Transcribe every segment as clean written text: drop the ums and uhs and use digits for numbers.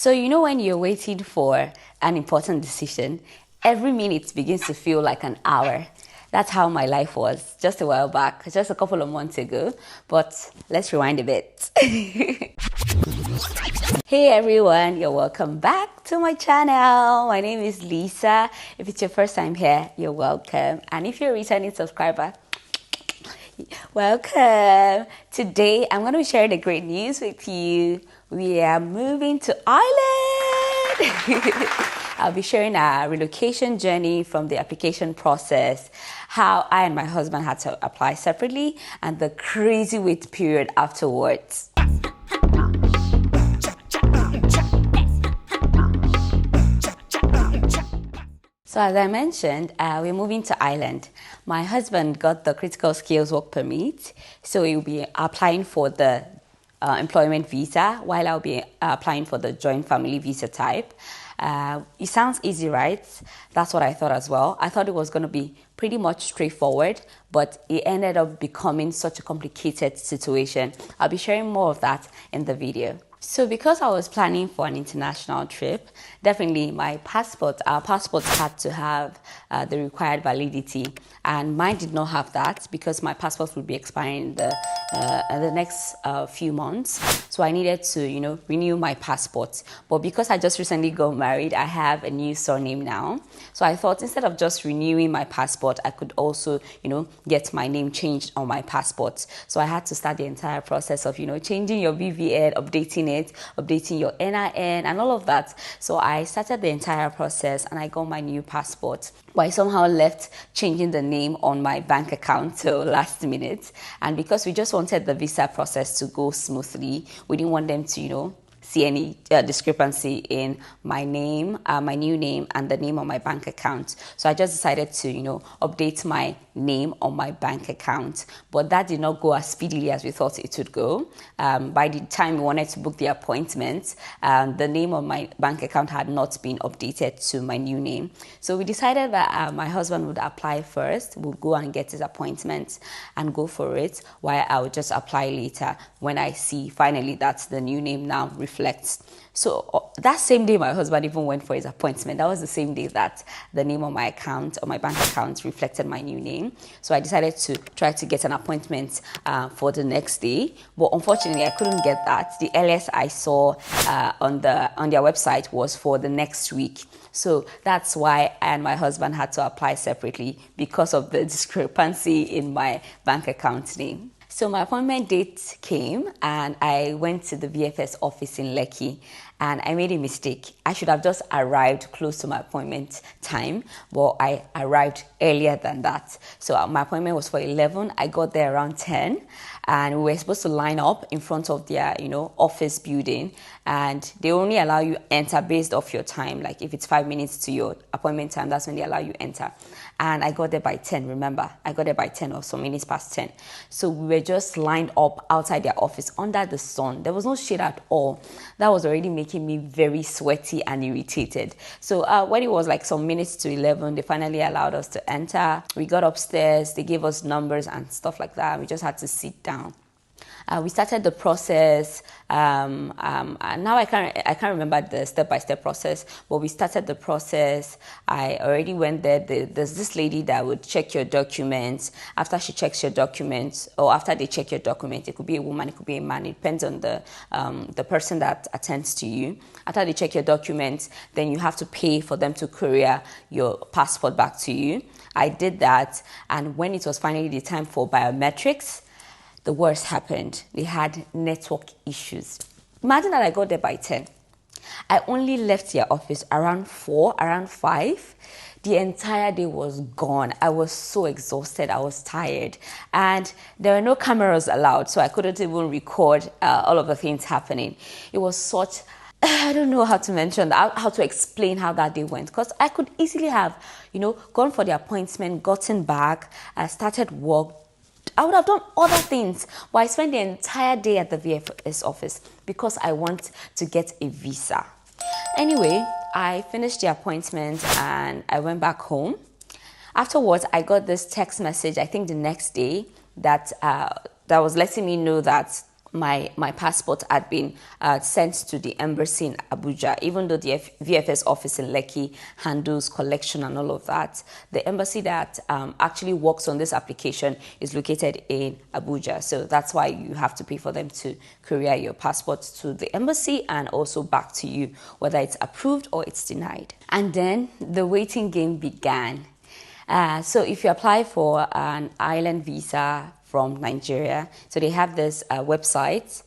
So, when you're waiting for an important decision, every minute begins to feel like an hour. That's how my life was just a while back, just a couple of months ago. But let's rewind a bit. Hey everyone, you're welcome back to my channel. My name is Lisa. If it's your first time here, you're welcome. And if you're a returning subscriber, welcome. Today, I'm going to be sharing the great news with you. We are moving to Ireland. I'll be sharing our relocation journey from the application process, how I and my husband had to apply separately, and the crazy wait period afterwards. So as I mentioned, we're moving to Ireland. My husband got the critical skills work permit, so he'll be applying for the employment visa, while I'll be applying for the joint family visa type. It sounds easy, right? That's what I thought as well. I thought it was going to be pretty much straightforward, but it ended up becoming such a complicated situation. I'll be sharing more of that in the video. So because I was planning for an international trip, definitely our passports had to have the required validity, and mine did not have that because my passport would be expiring in the next few months. So I needed to, renew my passport. But because I just recently got married, I have a new surname now. So I thought instead of just renewing my passport, I could also, get my name changed on my passport. So I had to start the entire process of, changing your BVN, updating your NIN and all of that. So I started the entire process and I got my new passport. But I somehow left changing the name on my bank account till last minute. And because we just wanted the visa process to go smoothly, we didn't want them to, see any discrepancy in my name, my new name, and the name on my bank account. So I just decided to, update my name on my bank account. But that did not go as speedily as we thought it would go. By the time we wanted to book the appointment, the name on my bank account had not been updated to my new name. So we decided that my husband would apply first, would go and get his appointment and go for it, while I would just apply later when I see finally that the new name now reflects. So that same day, my husband even went for his appointment. That was the same day that the name on my account, on my bank account, reflected my new name. So I decided to try to get an appointment for the next day. But unfortunately, I couldn't get that. The earliest I saw on their website was for the next week. So that's why I and my husband had to apply separately because of the discrepancy in my bank account name. So my appointment date came and I went to the VFS office in Lekki and I made a mistake. I should have just arrived close to my appointment time, but I arrived earlier than that. So my appointment was for 11. I got there around 10 and we were supposed to line up in front of their, office building, and they only allow you enter based off your time. Like if it's 5 minutes to your appointment time, that's when they allow you enter. And I got there by 10, remember? I got there by 10 or some minutes past 10. So we were just lined up outside their office under the sun. There was no shade at all. That was already making me very sweaty and irritated. So when it was like some minutes to 11, they finally allowed us to enter. We got upstairs, they gave us numbers and stuff like that. We just had to sit down. We started the process. And now I can't remember the step-by-step process, but we started the process. I already went there. There's this lady that would check your documents. After she checks your documents, or after they check your document, it could be a woman, it could be a man. It depends on the person that attends to you. After they check your documents, then you have to pay for them to courier your passport back to you. I did that, and when it was finally the time for biometrics, the worst happened. They had network issues. Imagine that I got there by 10. I only left their office around 4, around 5. The entire day was gone. I was so exhausted. I was tired. And there were no cameras allowed, so I couldn't even record all of the things happening. It was such... I don't know how to mention that, how to explain how that day went, because I could easily have, gone for the appointment, gotten back, started work. I would have done other things, but I spent the entire day at the VFS office because I want to get a visa. Anyway, I finished the appointment and I went back home. Afterwards, I got this text message, I think the next day, that was letting me know that my passport had been sent to the embassy in Abuja. Even though the VFS office in Lekki handles collection and all of that, the embassy that actually works on this application is located in Abuja. So that's why you have to pay for them to courier your passport to the embassy and also back to you, whether it's approved or it's denied. And then the waiting game began. So if you apply for an island visa from Nigeria, so they have this website.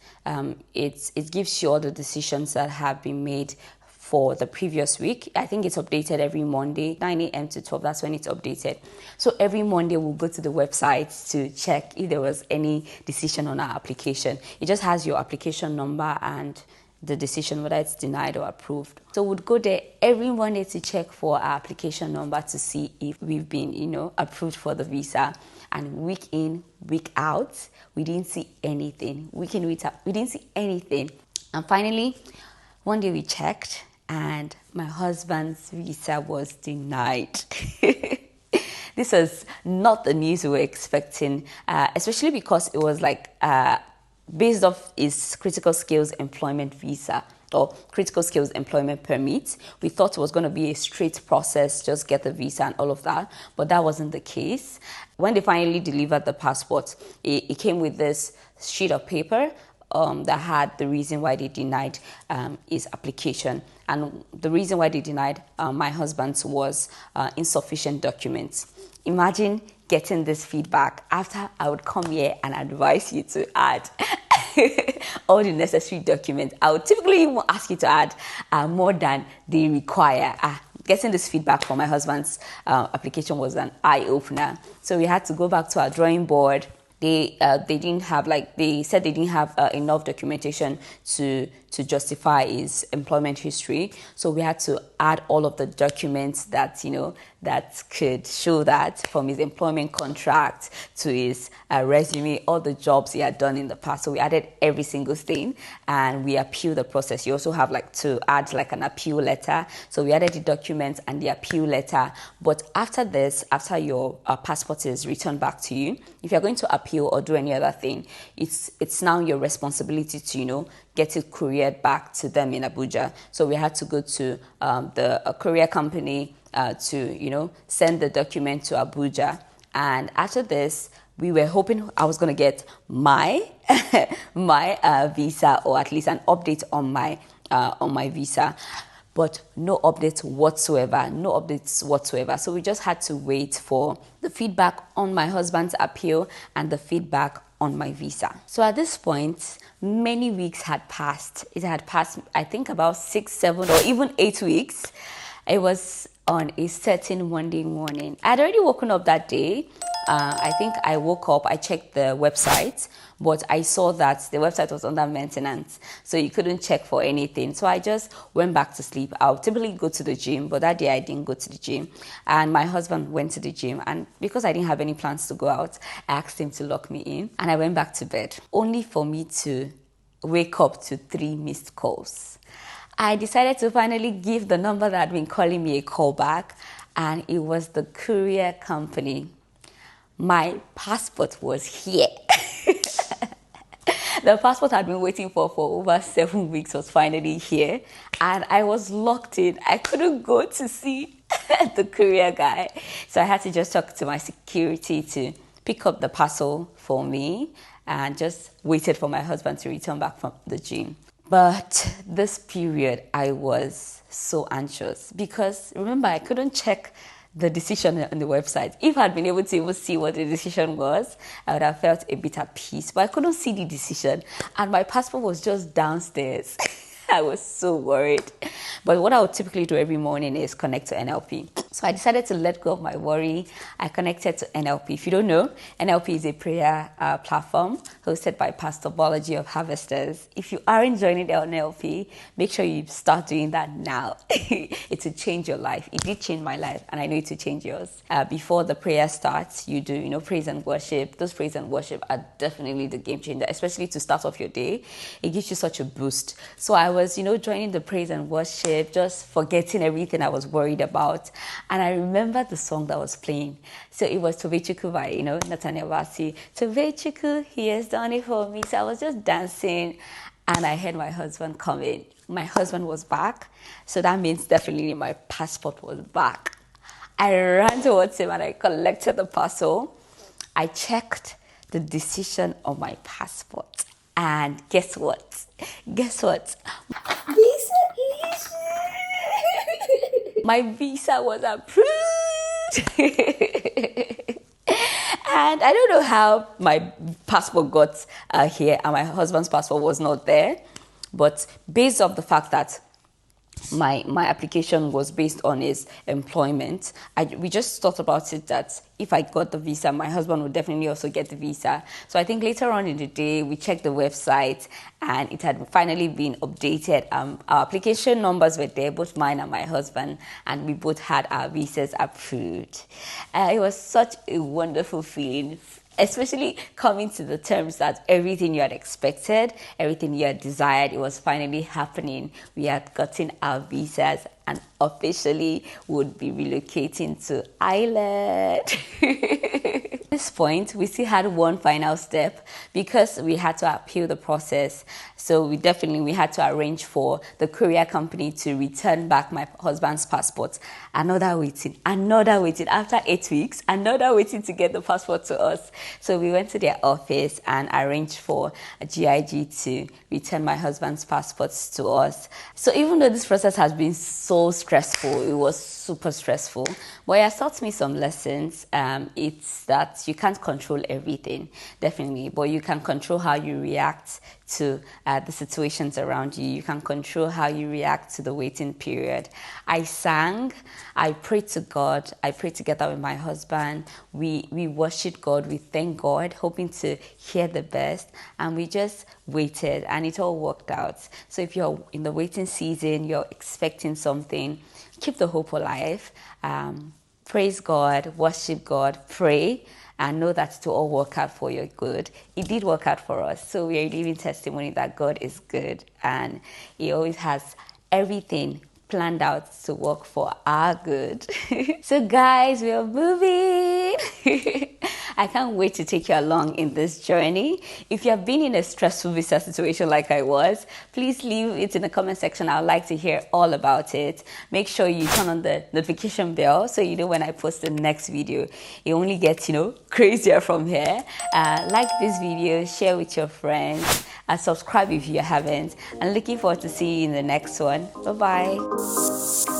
It gives you all the decisions that have been made for the previous week. I think it's updated every Monday, 9 a.m. to 12. That's when it's updated. So every Monday we'll go to the website to check if there was any decision on our application. It just has your application number and the decision, whether it's denied or approved. So we'd go there every Monday to check for our application number to see if we've been, approved for the visa. And week in, week out, we didn't see anything. Week in, week out, we didn't see anything. And finally, one day we checked and my husband's visa was denied. This was not the news we were expecting, especially because it was based off his critical skills employment visa or critical skills employment permit. We thought it was going to be a straight process, just get the visa and all of that, but that wasn't the case. When they finally delivered the passport, it came with this sheet of paper that had the reason why they denied his application. And the reason why they denied my husband's was insufficient documents. Imagine getting this feedback after I would come here and advise you to add all the necessary documents. I would typically even ask you to add more than they require. Getting this feedback from my husband's application was an eye-opener. So we had to go back to our drawing board. They didn't have they said they didn't have enough documentation to justify his employment history. So we had to add all of the documents that that could show that, from his employment contract to his resume, all the jobs he had done in the past. So we added every single thing and we appealed the process. You also have to add an appeal letter. So we added the documents and the appeal letter. But after this, after your passport is returned back to you, if you're going to appeal or do any other thing, it's now your responsibility to get it couriered back to them in Abuja. So we had to go to the courier company to send the document to Abuja. And after this, we were hoping I was going to get my visa, or at least an update on my visa. But no updates whatsoever. So we just had to wait for the feedback on my husband's appeal and the feedback on my visa. So at this point, many weeks had passed. It had passed, I think, about 6, 7, or even 8 weeks. It was on a certain Monday morning. I had already woken up that day. I think I woke up, I checked the website, but I saw that the website was under maintenance, so you couldn't check for anything. So I just went back to sleep. I'll typically go to the gym, but that day I didn't go to the gym. And my husband went to the gym, and because I didn't have any plans to go out, I asked him to lock me in, and I went back to bed, only for me to wake up to 3 missed calls. I decided to finally give the number that had been calling me a call back, and it was the courier company. My passport was here. The passport I'd been waiting for over 7 weeks was finally here, and I was locked in. I couldn't go to see the courier guy, so I had to just talk to my security to pick up the parcel for me, and just waited for my husband to return back from the gym. But this period, I was so anxious because, remember, I couldn't check the decision on the website. If I'd been able to even see what the decision was, I would have felt a bit at peace. But I couldn't see the decision, and my passport was just downstairs. I was so worried. But what I would typically do every morning is connect to NLP. So I decided to let go of my worry. I connected to NLP. If you don't know, NLP is a prayer platform hosted by Pastor Bolaji of Harvesters. If you aren't joining the NLP, make sure you start doing that now. It will change your life. It did change my life, and I know it will change yours. Before the prayer starts, you do, praise and worship. Those praise and worship are definitely the game changer, especially to start off your day. It gives you such a boost. So I was, joining the praise and worship, just forgetting everything I was worried about. And I remember the song that was playing. So it was Tovechuku by, Nathaniel Bassey. Tovechuku, he has done it for me. So I was just dancing and I heard my husband come in. My husband was back. So that means definitely my passport was back. I ran towards him and I collected the parcel. I checked the decision on my passport. And guess what? Guess what? Visa issue! My visa was approved! And I don't know how my passport got here and my husband's passport was not there. But based off the fact that my application was based on his employment, we just thought about it that if I got the visa, my husband would definitely also get the visa. So I think later on in the day, we checked the website and it had finally been updated. Our application numbers were there, both mine and my husband, and we both had our visas approved. It was such a wonderful feeling, especially coming to the terms that everything you had expected, everything you had desired, it was finally happening. We had gotten our visas and officially would be relocating to Ireland. At this point, we still had one final step because we had to appeal the process. So we had to arrange for the courier company to return back my husband's passport. Another waiting. After 8 weeks, another waiting to get the passport to us. So we went to their office and arranged for a GIG to return my husband's passports to us. So even though this process has been so stressful, it was super stressful, but it has taught me some lessons. It's that you can't control everything, definitely, but you can control how you react to the situations around you. You can control how you react to the waiting period. I sang, I prayed to God, I prayed together with my husband. We worshiped God, we thanked God, hoping to hear the best, and we just waited and it all worked out. So if you're in the waiting season, you're expecting something, keep the hope alive. Praise God, worship God, pray, and know that it will all work out for your good. It did work out for us. So we are living testimony that God is good and He always has everything planned out to work for our good. So guys, we are moving. I can't wait to take you along in this journey. If you have been in a stressful visa situation like I was, please leave it in the comment section. I would like to hear all about it. Make sure you turn on the notification bell so you know when I post the next video. It only gets, crazier from here. Like this video, share with your friends, and subscribe if you haven't. And looking forward to seeing you in the next one. Bye-bye.